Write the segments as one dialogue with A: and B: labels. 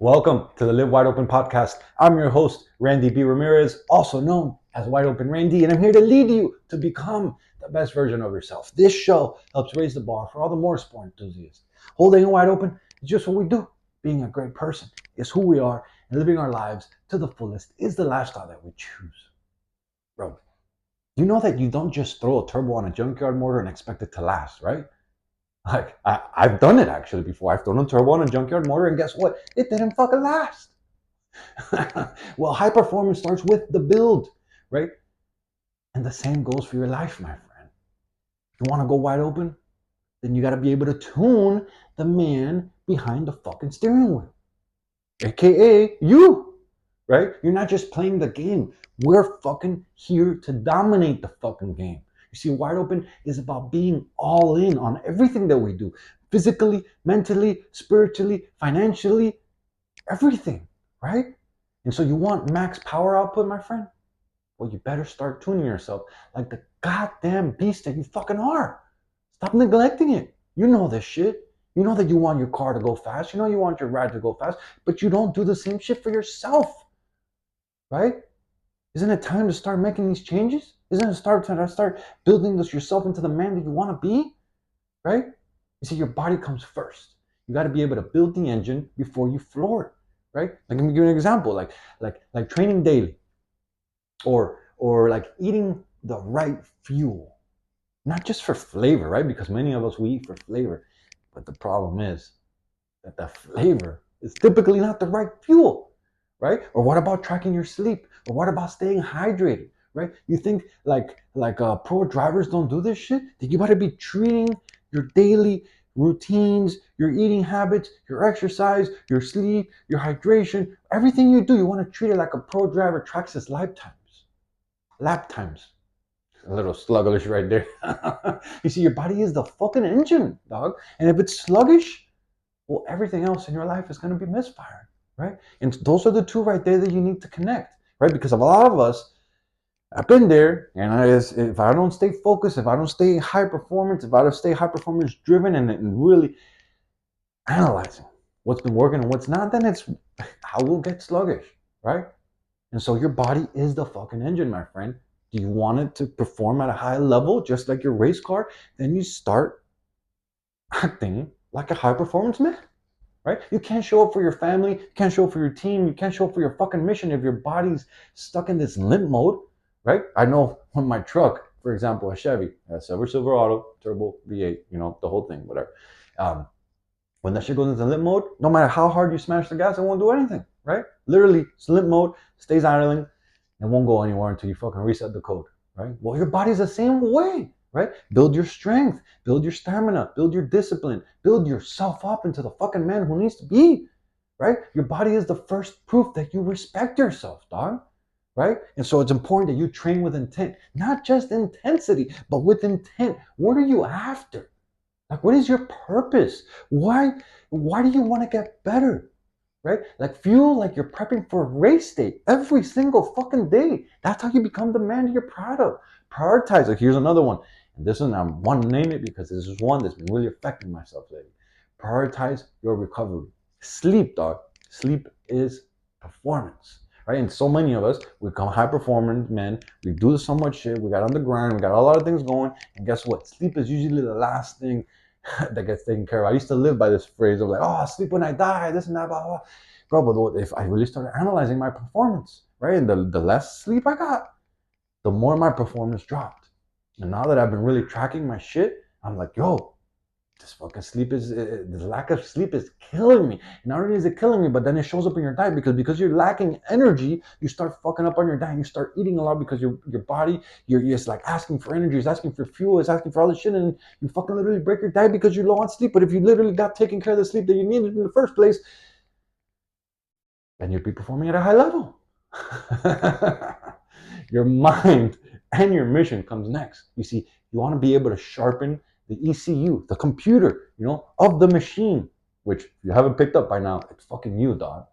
A: Welcome to the Live Wide Open podcast. I'm your host, Randy B. Ramirez, also known as Wide Open Randy, and I'm here to lead you to become the best version of yourself. This show helps raise the bar for all the more sport enthusiasts. Holding it wide open is just what we do. Being a great person is who we are, and living our lives to the fullest is the lifestyle that we choose. Bro, you know that you don't just throw a turbo on a junkyard motor and expect it to last, right? Like I've done it actually before. I've thrown a turbo on a junkyard motor, and guess what? It didn't fucking last. Well, high performance starts with the build, right? And the same goes for your life, my friend. You want to go wide open? Then you got to be able to tune the man behind the fucking steering wheel, aka you, right? You're not just playing the game. We're fucking here to dominate the fucking game. You see, wide open is about being all in on everything that we do, physically, mentally, spiritually, financially, everything, right? And so you want max power output, my friend? Well, you better start tuning yourself like the goddamn beast that you fucking are. Stop neglecting it. You know this shit. You know that you want your car to go fast. You know you want your ride to go fast, but you don't do the same shit for yourself, right? Isn't it time to start making these changes? Isn't it time to start building this yourself into the man that you want to be, right? You see, your body comes first. You got to be able to build the engine before you floor it, right? Like, let me give you an example, like training daily, or like eating the right fuel, not just for flavor, right? Because many of us we eat for flavor, but the problem is that the flavor is typically not the right fuel, right? Or what about tracking your sleep? Or what about staying hydrated, right? You think pro drivers don't do this shit? Then you better be treating your daily routines, your eating habits, your exercise, your sleep, your hydration, everything you do, you want to treat it like a pro driver tracks his lap times. A little sluggish right there. You see, your body is the fucking engine, dog. And if it's sluggish, well, everything else in your life is going to be misfiring, right? And those are the two right there that you need to connect, right? Because of a lot of us, I've been there, and if I don't stay focused, if I don't stay high performance, if I don't stay high performance driven and really analyzing what's been working and what's not, then it's I will get sluggish, right? And so your body is the fucking engine, my friend. Do you want it to perform at a high level, just like your race car? Then you start acting like a high performance man, right? You can't show up for your family, you can't show up for your team, you can't show up for your fucking mission if your body's stuck in this limp mode, right? I know when my truck, for example, a Chevy, a Silverado, turbo V8, the whole thing, whatever. Um, when that shit goes into limp mode, no matter how hard you smash the gas, it won't do anything, right? Literally, it's limp mode, stays idling, and won't go anywhere until you fucking reset the code, right? Well, your body's the same way, right? Build your strength, build your stamina, build your discipline, build yourself up into the fucking man who needs to be, right? Your body is the first proof that you respect yourself, dog, right? And so it's important that you train with intent, not just intensity, but with intent. What are you after? Like, what is your purpose? Why do you want to get better? Right? Like feel like you're prepping for a race day every single fucking day. That's how you become the man you're proud of. Prioritize. Like here's another one. And this one I want to name it because this is one that's been really affecting myself lately. Prioritize your recovery. Sleep, dog. Sleep is performance. Right? And so many of us, we become high performance men. We do so much shit. We got on the grind. We got a lot of things going. And guess what? Sleep is usually the last thing that gets taken care of. I used to live by this phrase of like, oh, I'll sleep when I die, this and that, blah, blah. Bro, but if I really started analyzing my performance, right, and the less sleep I got, the more my performance dropped. And now that I've been really tracking my shit, I'm like, yo, this fucking sleep this lack of sleep is killing me. And not only is it killing me, but then it shows up in your diet because you're lacking energy, you start fucking up on your diet. You start eating a lot because your body, you're just like asking for energy, it's asking for fuel, it's asking for all this shit, and you fucking literally break your diet because you're low on sleep. But if you literally got taken care of the sleep that you needed in the first place, then you'd be performing at a high level. Your mind and your mission comes next. You see, you want to be able to sharpen the ECU, the computer, of the machine, which if you haven't picked up by now, it's fucking you, dog.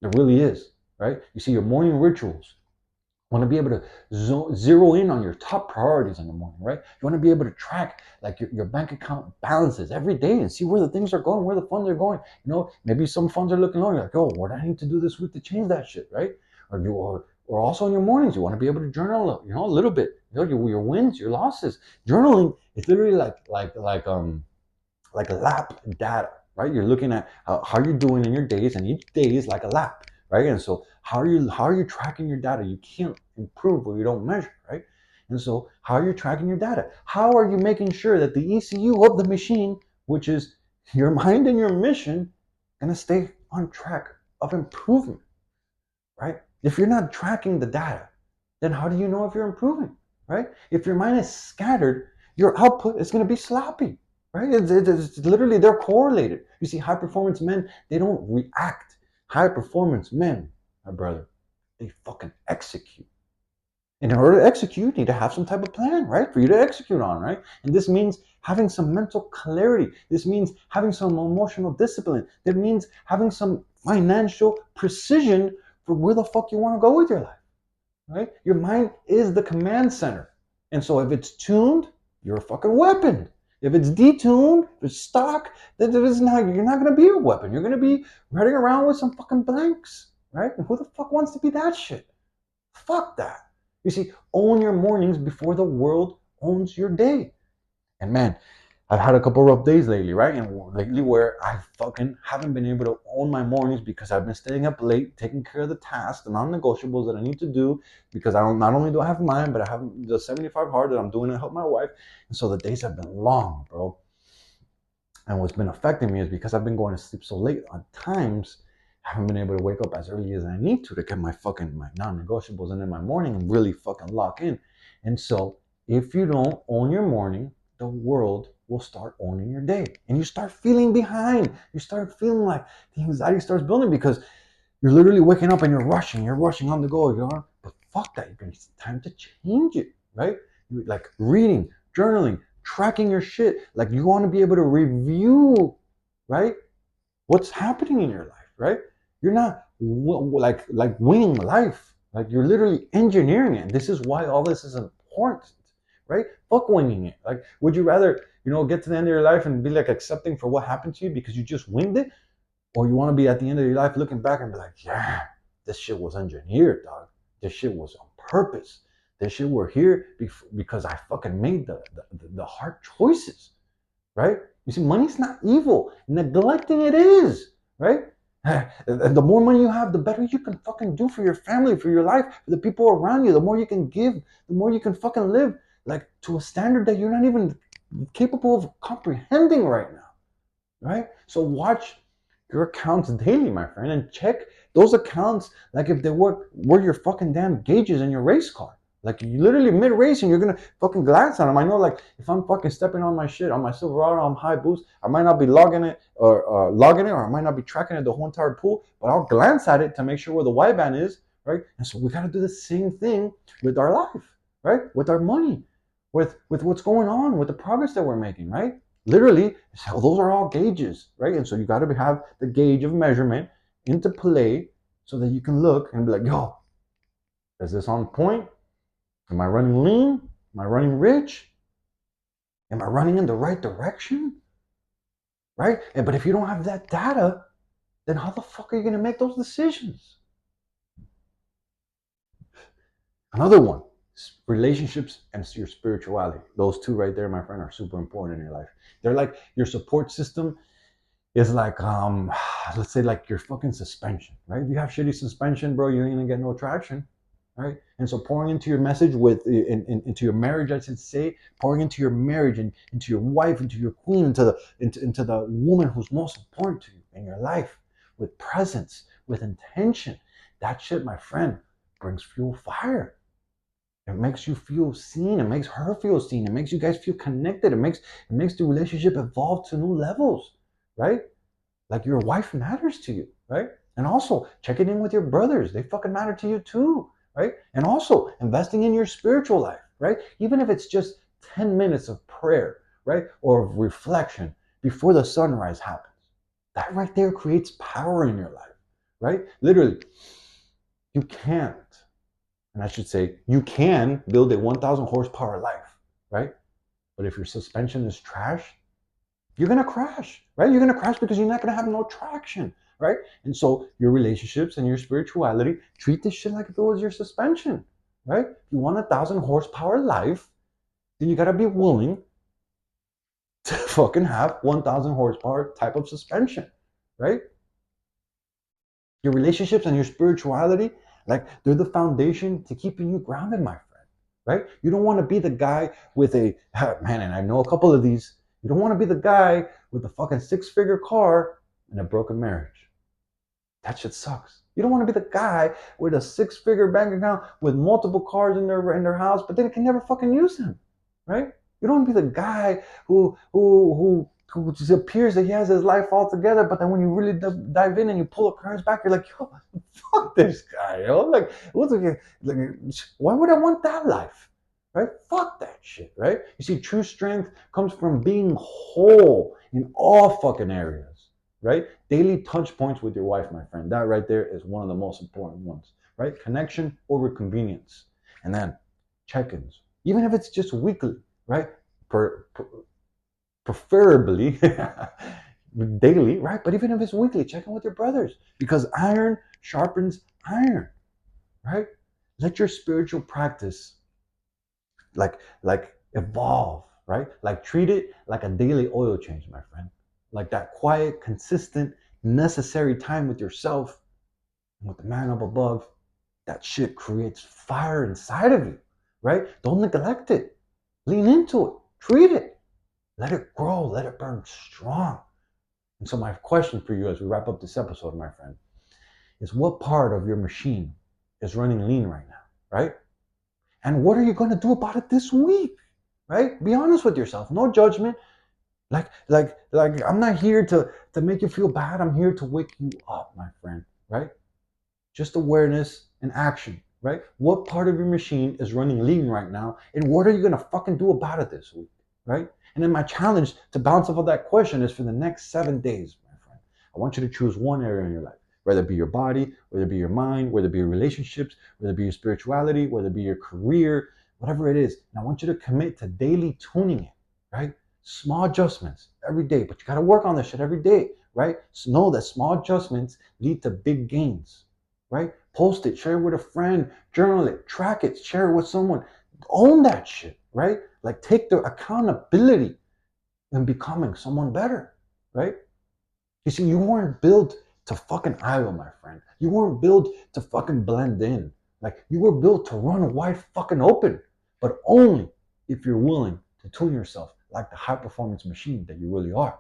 A: It really is, right? You see, your morning rituals, want to be able to zero in on your top priorities in the morning, right? You want to be able to track like your bank account balances every day and see where the things are going, where the funds are going. Maybe some funds are looking low. You're like, oh, what do I need to do this week to change that shit, right? Or also in your mornings, you want to be able to journal, a little bit, your wins, your losses. Journaling is literally like a lap data, right? You're looking at how you're doing in your days, and each day is like a lap, right? And so how are you tracking your data? You can't improve what you don't measure, right? And so how are you tracking your data? How are you making sure that the ECU of the machine, which is your mind and your mission, gonna stay on track of improvement, right? If you're not tracking the data, then how do you know if you're improving, right? If your mind is scattered, your output is going to be sloppy, right? It's literally, they're correlated. You see, high performance men, they don't react. High performance men, my brother, they fucking execute. And in order to execute, you need to have some type of plan, right? For you to execute on, right? And this means having some mental clarity. This means having some emotional discipline. That means having some financial precision for where the fuck you want to go with your life, right? Your mind is the command center. And so if it's tuned, you're a fucking weapon. If it's detuned, if it's stock, then you're not going to be a weapon. You're going to be running around with some fucking blanks, right? And who the fuck wants to be that shit? Fuck that. You see, own your mornings before the world owns your day. And man, I've had a couple rough days lately, right? And lately where I fucking haven't been able to own my mornings because I've been staying up late, taking care of the tasks, the non-negotiables that I need to do, because not only do I have mine, but I have the 75 hard that I'm doing to help my wife. And so the days have been long, bro. And what's been affecting me is because I've been going to sleep so late on times, I haven't been able to wake up as early as I need to get my non-negotiables in my morning and really fucking lock in. And so if you don't own your morning, the world will start owning your day. And you start feeling behind. You start feeling like the anxiety starts building because you're literally waking up and you're rushing on the go. But fuck that. It's time to change it, right? Like reading, journaling, tracking your shit. Like you want to be able to review, right? What's happening in your life, right? You're not like winging life. Like you're literally engineering it. And this is why all this is important, right? Fuck winging it. Like, would you rather, get to the end of your life and be like accepting for what happened to you because you just winged it? Or you want to be at the end of your life looking back and be like, yeah, this shit was engineered, dog. This shit was on purpose. This shit we're here because I fucking made the hard choices, right? You see, money's not evil. Neglecting it is, right? And the more money you have, the better you can fucking do for your family, for your life, for the people around you. The more you can give, the more you can fucking live like to a standard that you're not even capable of comprehending right now, right? So watch your accounts daily, my friend, and check those accounts like if they were your fucking damn gauges in your race car. Like you literally mid-racing, you're gonna fucking glance on them. I know, like if I'm fucking stepping on my shit on my Silverado on high boost, I might not be logging it, or I might not be tracking it the whole entire pool, but I'll glance at it to make sure where the wideband is, right? And so we gotta do the same thing with our life, right? With our money, with what's going on, with the progress that we're making, right? Literally, so those are all gauges, right? And so you got to have the gauge of measurement into play so that you can look and be like, yo, is this on point? Am I running lean? Am I running rich? Am I running in the right direction? Right? But if you don't have that data, then how the fuck are you going to make those decisions? Another one, relationships and your spirituality. Those two right there, my friend, are super important in your life. They're like your support system is like, let's say like your fucking suspension, right? If you have shitty suspension, bro, you ain't gonna get no traction, right? And so pouring into your message into your marriage, I should say, pouring into your marriage and into your wife, into your queen, into the woman who's most important to you in your life, with presence, with intention. That shit, my friend, brings fuel fire. It makes you feel seen. It makes her feel seen. It makes you guys feel connected. It makes the relationship evolve to new levels, right? Like your wife matters to you, right? And also checking in with your brothers. They fucking matter to you too, right? And also investing in your spiritual life, right? Even if it's just 10 minutes of prayer, right? Or of reflection before the sunrise happens. That right there creates power in your life, right? Literally, you can't And I should say, you can build a 1,000 horsepower life, right? But if your suspension is trash, you're gonna crash, right? You're gonna crash because you're not gonna have no traction, right? And so your relationships and your spirituality, treat this shit like if it was your suspension, right? If you want 1,000 horsepower life, then you gotta be willing to fucking have 1,000 horsepower type of suspension, right? Your relationships and your spirituality, like they're the foundation to keeping you grounded, my friend, right? You don't want to be the guy with a, man, and I know a couple of these. You don't want to be the guy with a fucking 6-figure car and a broken marriage. That shit sucks. You don't want to be the guy with a 6-figure bank account with multiple cars in their house, but then can never fucking use them, right? You don't want to be the guy who just appears that he has his life all together, but then when you really dive in and you pull the curtains back, you're like, yo, fuck this guy, yo. Like, why would I want that life, right? Fuck that shit, right? You see, true strength comes from being whole in all fucking areas, right? Daily touch points with your wife, my friend. That right there is one of the most important ones, right? Connection over convenience. And then check-ins, even if it's just weekly, right? Preferably daily, right? But even if it's weekly, check in with your brothers because iron sharpens iron, right? Let your spiritual practice like evolve, right? Like treat it like a daily oil change, my friend. Like that quiet, consistent, necessary time with yourself and with the man up above. That shit creates fire inside of you, right? Don't neglect it. Lean into it. Treat it. Let it grow. Let it burn strong. And so my question for you as we wrap up this episode, my friend, is what part of your machine is running lean right now, right? And what are you going to do about it this week, right? Be honest with yourself. No judgment. Like I'm not here to make you feel bad. I'm here to wake you up, my friend, right? Just awareness and action, right? What part of your machine is running lean right now? And what are you going to fucking do about it this week, right? And then my challenge to bounce off of that question is for the next 7 days, my friend. I want you to choose one area in your life, whether it be your body, whether it be your mind, whether it be your relationships, whether it be your spirituality, whether it be your career, whatever it is. And I want you to commit to daily tuning it, right? Small adjustments every day, but you got to work on this shit every day, right? So know that small adjustments lead to big gains, right? Post it, share it with a friend, journal it, track it, share it with someone. Own that shit, right? Like take the accountability in becoming someone better, right? You see, you weren't built to fucking idle, my friend. You weren't built to fucking blend in. Like you were built to run wide fucking open, but only if you're willing to tune yourself like the high performance machine that you really are.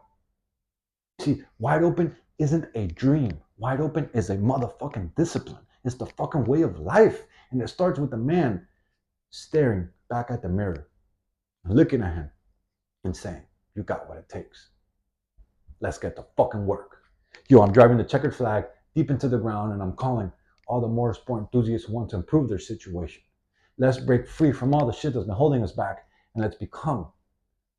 A: See, wide open isn't a dream. Wide open is a motherfucking discipline. It's the fucking way of life. And it starts with a man staring back at the mirror, looking at him and saying, you got what it takes. Let's get to fucking work. Yo, I'm driving the checkered flag deep into the ground and I'm calling all the motorsport enthusiasts who want to improve their situation. Let's break free from all the shit that's been holding us back and let's become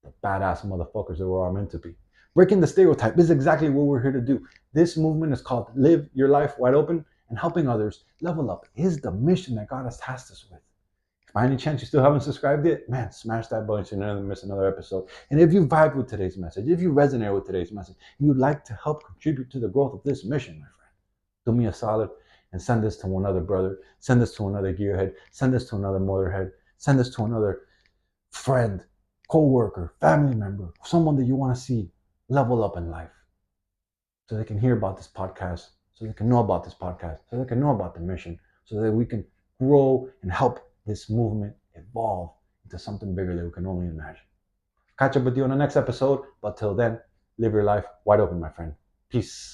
A: the badass motherfuckers that we're all meant to be. Breaking the stereotype is exactly what we're here to do. This movement is called Live Your Life Wide Open, and helping others level up is the mission that God has tasked us with. If by any chance you still haven't subscribed yet, man, smash that button so you never miss another episode. And if you vibe with today's message, if you resonate with today's message, and you'd like to help contribute to the growth of this mission, my friend, do me a solid and send this to one other brother, send this to another gearhead, send this to another motorhead, send this to another friend, co-worker, family member, someone that you want to see level up in life so they can hear about this podcast, so they can know about this podcast, so they can know about the mission, so that we can grow and help this movement evolve into something bigger that we can only imagine. Catch up with you on the next episode, but till then, live your life wide open, my friend. Peace.